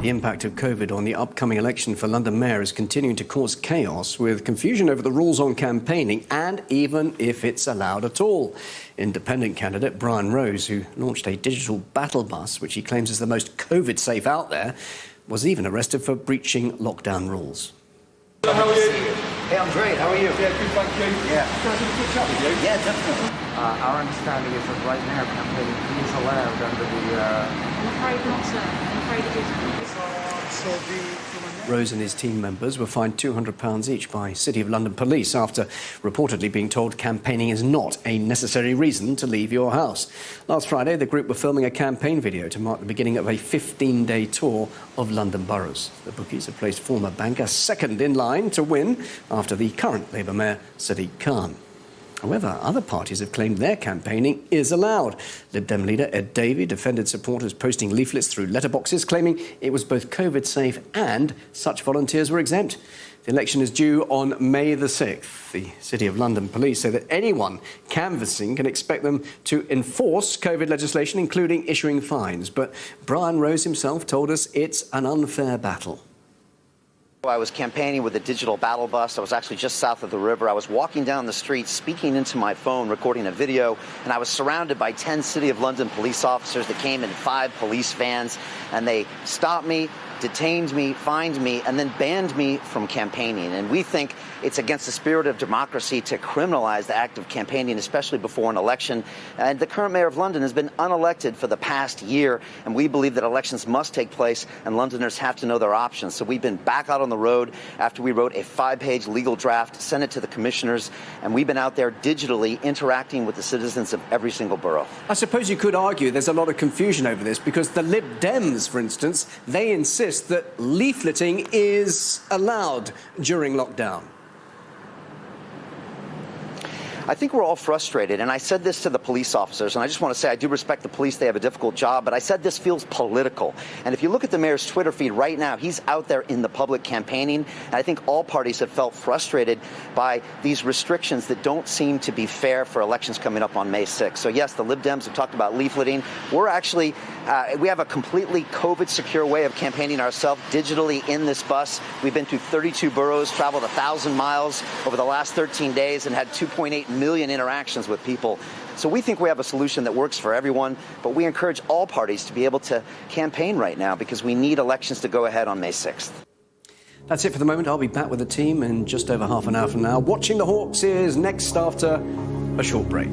The impact of COVID on the upcoming election for London Mayor is continuing to cause chaos, with confusion over the rules on campaigning and even if it's allowed at all. Independent candidate Brian Rose, who launched a digital battle bus, which he claims is the most COVID-safe out there, was even arrested for breaching lockdown rules. So how are you? Hey, I'm great. How are you? Yeah, good, thank you. Yeah. Can I have a quick chat with you? Yeah, definitely. Our understanding is that right now campaigning is allowed under the... I'm afraid not, sir. I'm afraid it isn't. Rose and his team members were fined £200 each by City of London Police after reportedly being told campaigning is not a necessary reason to leave your house. Last Friday, the group were filming a campaign video to mark the beginning of a 15-day tour of London boroughs. The bookies have placed former banker second in line to win after the current Labour Mayor, Sadiq Khan. However, other parties have claimed their campaigning is allowed. Lib Dem leader Ed Davey defended supporters posting leaflets through letterboxes, claiming it was both COVID-safe and such volunteers were exempt. The election is due on May the 6th. The City of London police say that anyone canvassing can expect them to enforce COVID legislation, including issuing fines. But Brian Rose himself told us it's an unfair battle. I was campaigning with a digital battle bus. I was actually just south of the river. I was walking down the street, speaking into my phone, recording a video, and I was surrounded by 10 City of London police officers that came in 5 police vans, and they stopped me, detained me, fined me, and then banned me from campaigning. And we think it's against the spirit of democracy to criminalize the act of campaigning, especially before an election. And the current mayor of London has been unelected for the past year, and we believe that elections must take place and Londoners have to know their options. So we've been back out on the road after we wrote a 5-page legal draft, sent it to the commissioners, and we've been out there digitally interacting with the citizens of every single borough. I suppose you could argue there's a lot of confusion over this because the Lib Dems, for instance, they insist that leafleting is allowed during lockdown. I think we're all frustrated, and I said this to the police officers, and I just want to say I do respect the police. They have a difficult job, but I said this feels political. And if you look at the mayor's Twitter feed right now, he's out there in the public campaigning, and I think all parties have felt frustrated by these restrictions that don't seem to be fair for elections coming up on May 6th. So yes, the Lib Dems have talked about leafleting. We're actually, we have a completely COVID-secure way of campaigning ourselves digitally in this bus. We've been through 32 boroughs, traveled 1,000 miles over the last 13 days, and had 2.8 million interactions with people. So we think we have a solution that works for everyone, but we encourage all parties to be able to campaign right now because we need elections to go ahead on May 6th. That's it for the moment. I'll be back with the team in just over half an hour from now. Watching the Hawks is next after a short break.